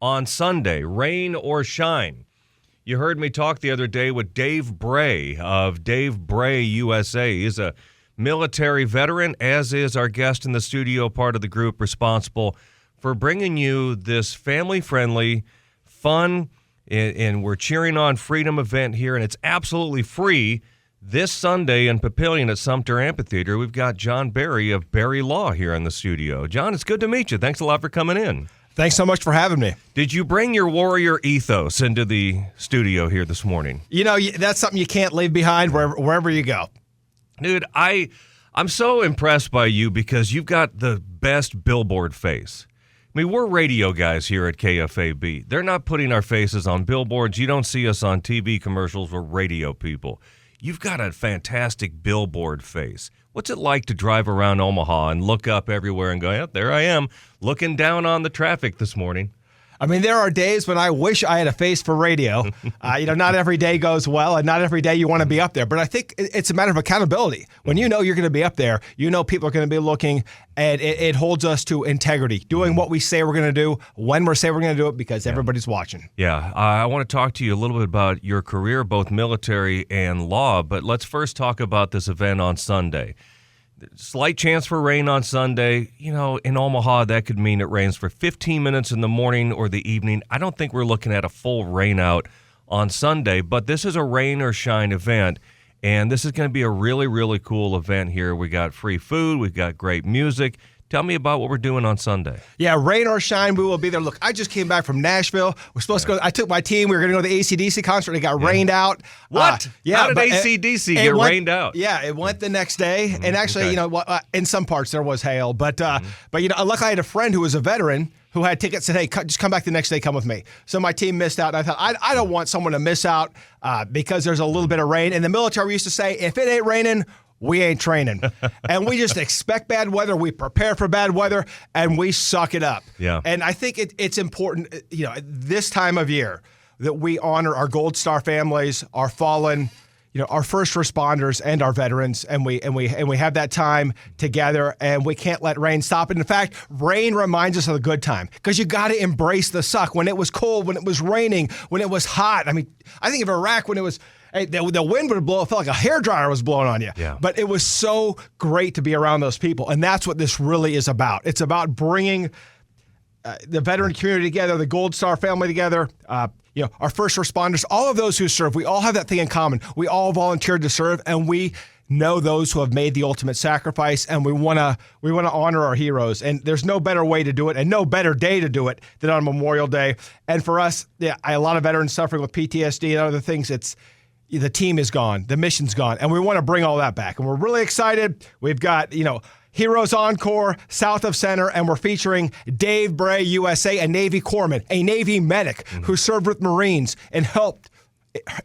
on Sunday, rain or shine. You heard me talk the other day with Dave Bray of Dave Bray USA. He's a military veteran, as is our guest in the studio, part of the group responsible for bringing you this family-friendly, fun, and we're cheering on freedom event here, and it's absolutely free this Sunday in Papillion at SumTur Amphitheater. We've got John Barry of Barry Law here in the studio. John, it's good to meet you. Thanks a lot for coming in. Thanks so much for having me. Did you bring your warrior ethos into the studio here this morning? You know, that's something you can't leave behind wherever you go. Dude, I'm so impressed by you because you've got the best billboard face. I mean, we're radio guys here at KFAB. They're not putting our faces on billboards. You don't see us on TV commercials. We're radio people. You've got a fantastic billboard face. What's it like to drive around Omaha and look up everywhere and go, yeah, there I am, looking down on the traffic this morning? I mean, there are days when I wish I had a face for radio. Not every day goes well, and not every day you want to be up there. But I think it's a matter of accountability. When you know you're going to be up there, you know people are going to be looking, and it holds us to integrity, doing what we say we're going to do, when we say we're going to do it, because everybody's watching. Yeah, I want to talk to you a little bit about your career, both military and law, but let's first talk about this event on Sunday. Slight chance for rain on Sunday. You know, in Omaha, that could mean it rains for 15 minutes in the morning or the evening. I don't think we're looking at a full rain out on Sunday, but this is a rain or shine event, and this is going to be a really, really cool event here. We got free food. We've got great music. Tell me about what we're doing on Sunday. Yeah, rain or shine, we will be there. Look, I just came back from Nashville. We're supposed to go. I took my team. We were going to go to the AC/DC concert. It got rained out. What? How did AC/DC get rained out? Yeah, it went the next day. And actually, in some parts there was hail. But luckily I had a friend who was a veteran who had tickets, said, hey, just come back the next day, come with me. So my team missed out. And I thought, I don't want someone to miss out because there's a little bit of rain. In the military, we used to say, if it ain't raining, we ain't training. And we just expect bad weather. We prepare for bad weather, and we suck it up. Yeah. And I think it's important, this time of year that we honor our Gold Star families, our fallen, our first responders and our veterans, and we have that time together, and we can't let rain stop it. In fact, rain reminds us of the good time because you got to embrace the suck. When it was cold, when it was raining, when it was hot. I mean, I think of Iraq when it was. Hey, the wind would blow. It felt like a hairdryer was blowing on you. Yeah. But it was so great to be around those people. And that's what this really is about. It's about bringing the veteran community together, the Gold Star family together, our first responders, all of those who serve. We all have that thing in common. We all volunteered to serve, and we know those who have made the ultimate sacrifice, and we want to honor our heroes. And there's no better way to do it and no better day to do it than on Memorial Day. And for us, a lot of veterans suffering with PTSD and other things, the team is gone, the mission's gone, and we want to bring all that back. And we're really excited. We've got, Heroes Encore, South of Center, and we're featuring Dave Bray USA, a Navy corpsman, a Navy medic who served with Marines and helped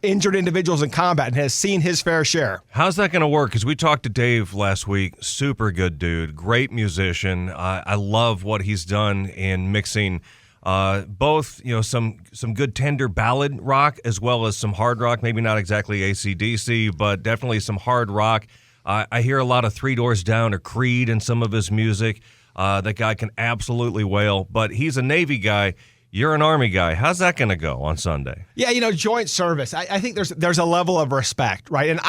injured individuals in combat and has seen his fair share. How's that going to work? Because we talked to Dave last week. Super good dude, great musician. I love what he's done in mixing both, some good tender ballad rock as well as some hard rock, maybe not exactly AC/DC, but definitely some hard rock. I hear a lot of Three Doors Down or Creed in some of his music. That guy can absolutely wail, but he's a Navy guy. You're an Army guy. How's that going to go on Sunday? Yeah, joint service. I think there's a level of respect, right? And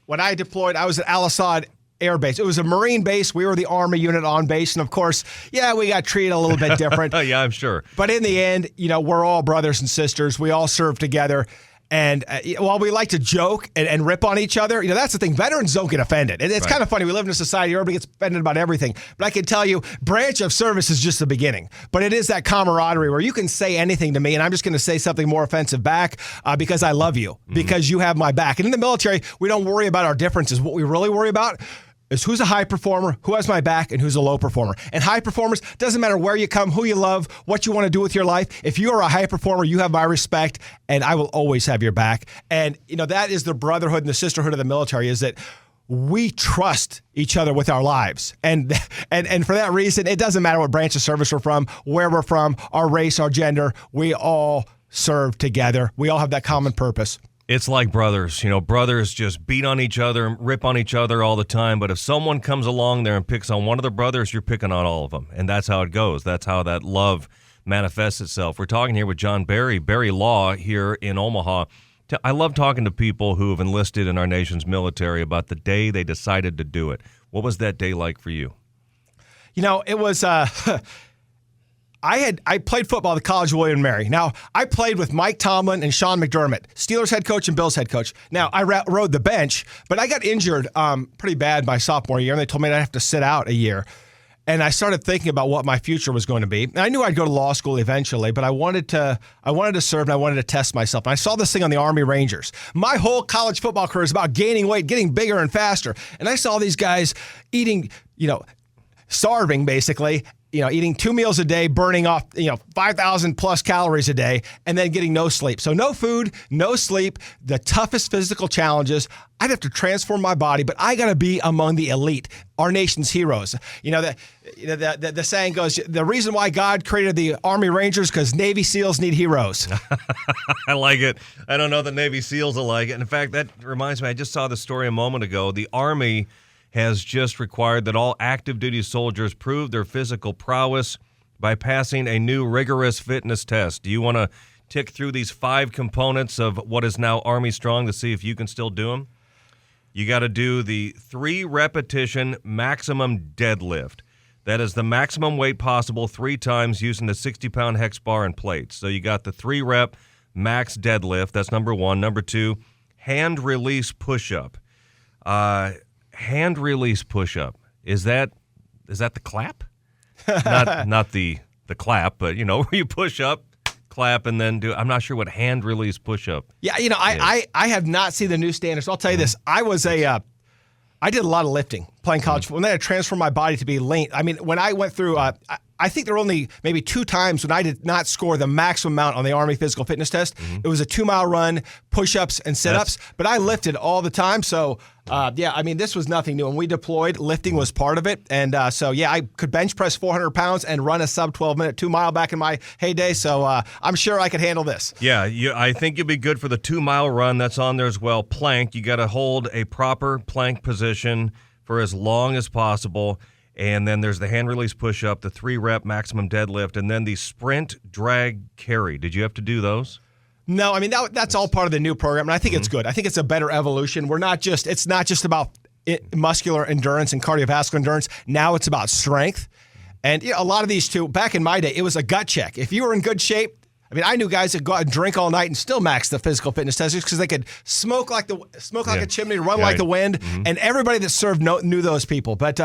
when I deployed, I was at Al Asad Air Base. It was a Marine base. We were the Army unit on base. And of course, we got treated a little bit different. Yeah, I'm sure. But in the end, we're all brothers and sisters. We all serve together. And while we like to joke and rip on each other, that's the thing. Veterans don't get offended. And it's kind of funny. We live in a society where everybody gets offended about everything. But I can tell you, branch of service is just the beginning. But it is that camaraderie where you can say anything to me, and I'm just going to say something more offensive back because I love you, because you have my back. And in the military, we don't worry about our differences. What we really worry about is who's a high performer, who has my back, and who's a low performer. And high performers, doesn't matter where you come, who you love, what you want to do with your life. If you are a high performer, you have my respect, and I will always have your back. And, that is the brotherhood and the sisterhood of the military, is that we trust each other with our lives. And for that reason, it doesn't matter what branch of service we're from, where we're from, our race, our gender, we all serve together. We all have that common purpose. It's like brothers. Brothers just beat on each other and rip on each other all the time. But if someone comes along there and picks on one of the brothers, you're picking on all of them. And that's how it goes. That's how that love manifests itself. We're talking here with John Barry Law here in Omaha. I love talking to people who have enlisted in our nation's military about the day they decided to do it. What was that day like for you? It was I played football at the College of William & Mary. Now, I played with Mike Tomlin and Sean McDermott, Steelers head coach and Bills head coach. Now, I rode the bench, but I got injured pretty bad my sophomore year, and they told me I'd have to sit out a year. And I started thinking about what my future was going to be. And I knew I'd go to law school eventually, but I wanted to serve and I wanted to test myself. And I saw this thing on the Army Rangers. My whole college football career is about gaining weight, getting bigger and faster. And I saw these guys eating, starving basically, eating 2 meals a day, burning off, 5,000 plus calories a day, and then getting no sleep. So no food, no sleep, the toughest physical challenges. I'd have to transform my body, but I got to be among the elite, our nation's heroes. The saying goes, the reason why God created the Army Rangers because Navy SEALs need heroes. I like it. I don't know that Navy SEALs will like it. And in fact, that reminds me, I just saw the story a moment ago. The Army has just required that all active duty soldiers prove their physical prowess by passing a new rigorous fitness test. Do you want to tick through these 5 components of what is now Army Strong to see if you can still do them? You got to do the 3-repetition maximum deadlift. That is the maximum weight possible 3 times using the 60-pound hex bar and plates. So you got the 3-rep max deadlift. That's number 1. Number 2, hand release push-up. Hand release push-up. Is that the clap? not the clap, but where you push up, clap, and then do. I'm not sure what hand release push-up. Yeah, I have not seen the new standards. I'll tell you this. I did a lot of lifting playing college football. When I had to transform my body to be lean. I mean, when I went through, I think there were only maybe 2 times when I did not score the maximum amount on the Army physical fitness test. It was a 2-mile run, push-ups, and sit-ups. But I lifted all the time. So, this was nothing new. When we deployed, lifting was part of it. And I could bench press 400 pounds and run a sub-12-minute 2-mile back in my heyday. So I'm sure I could handle this. Yeah, I think you'll be good for the 2-mile run. That's on there as well. Plank, you got to hold a proper plank position for as long as possible. And then there's the hand release push-up, the 3-rep maximum deadlift, and then the sprint drag carry. Did you have to do those? No, I mean, that's all part of the new program, and I think it's good. I think it's a better evolution. It's not just about muscular endurance and cardiovascular endurance. Now it's about strength. And a lot of these too, back in my day, it was a gut check. If you were in good shape, I knew guys that go out and drink all night and still max the physical fitness test because they could smoke like a chimney, run like the wind, and everybody that served knew those people. But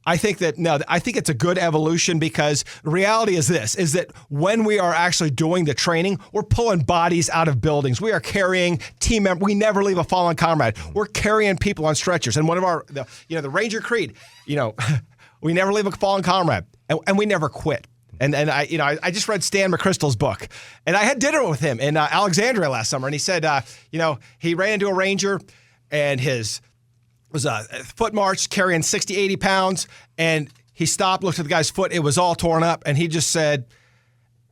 I think it's a good evolution because the reality is that when we are actually doing the training, we're pulling bodies out of buildings. We are carrying team members. We never leave a fallen comrade. We're carrying people on stretchers. And one of the Ranger Creed, we never leave a fallen comrade, and we never quit. And I just read Stan McChrystal's book, and I had dinner with him in Alexandria last summer, and he said, he ran into a Ranger, and was a foot march carrying 60, 80 pounds, and he stopped, looked at the guy's foot. It was all torn up, and he just said,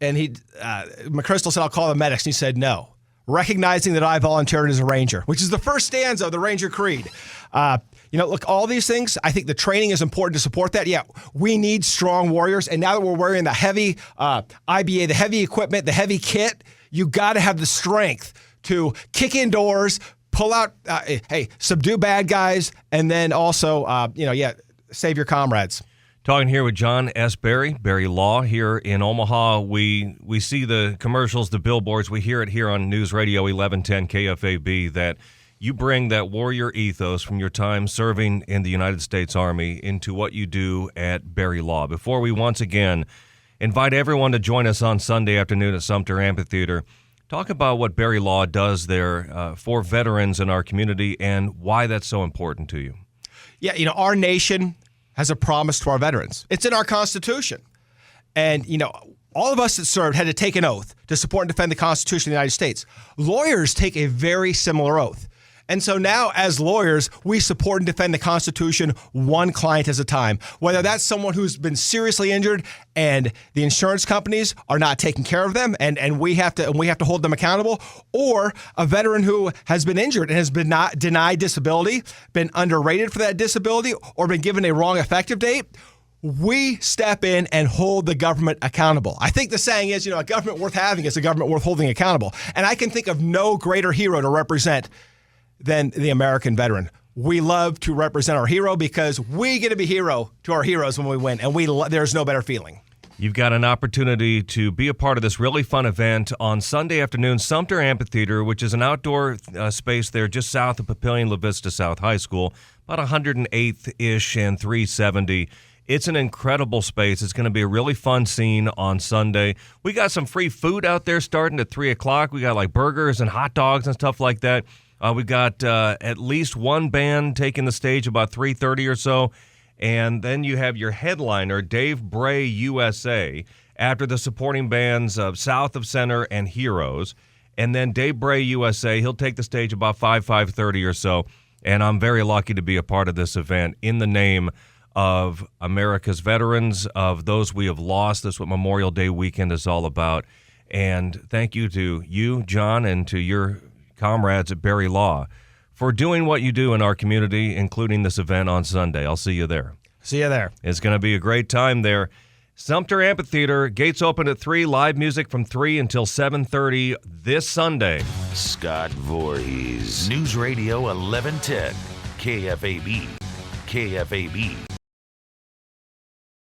McChrystal said, I'll call the medics. And he said, no, recognizing that I volunteered as a Ranger, which is the first stanza of the Ranger Creed. Look, all these things, I think the training is important to support that. Yeah, we need strong warriors, and now that we're wearing the heavy IBA, the heavy equipment, the heavy kit, you got to have the strength to kick indoors, pull out, subdue bad guys, and then also, save your comrades. Talking here with John S. Barry Law here in Omaha. We see the commercials, the billboards. We hear it here on News Radio 1110 KFAB that you bring that warrior ethos from your time serving in the United States Army into what you do at Barry Law. Before we once again invite everyone to join us on Sunday afternoon at SumTur Amphitheater, talk about what Barry Law does there for veterans in our community and why that's so important to you. Yeah, our nation has a promise to our veterans. It's in our Constitution. And, all of us that served had to take an oath to support and defend the Constitution of the United States. Lawyers take a very similar oath. And so now, as lawyers, we support and defend the Constitution one client at a time. Whether that's someone who's been seriously injured and the insurance companies are not taking care of them, and we have to hold them accountable, or a veteran who has been injured and has been denied disability, been underrated for that disability, or been given a wrong effective date. we step in and hold the government accountable. I think the saying is, a government worth having is a government worth holding accountable. And I can think of no greater hero to represent than the American veteran. We love to represent our hero because we get to be hero to our heroes when we win, and there's no better feeling. You've got an opportunity to be a part of this really fun event on Sunday afternoon, SumTur Amphitheater, which is an outdoor space there just south of Papillion, La Vista South High School, about 108th-ish and 370. It's an incredible space. It's going to be a really fun scene on Sunday. We got some free food out there starting at 3 o'clock. We got like burgers and hot dogs and stuff like that. We got at least one band taking the stage about 3:30 or so. And then you have your headliner, Dave Bray USA, after the supporting bands of South of Center and Heroes. And then Dave Bray USA, he'll take the stage about 5:30 or so. And I'm very lucky to be a part of this event in the name of America's veterans, of those we have lost. That's what Memorial Day weekend is all about. And thank you to you, John, and to your comrades at Berry Law for doing what you do in our community, including this event on Sunday. I'll see you there. See you there. It's going to be a great time there. SumTur Amphitheater, gates open at 3, live music from 3 until 7:30 this Sunday. Scott Voorhees, News Radio 1110, KFAB. KFAB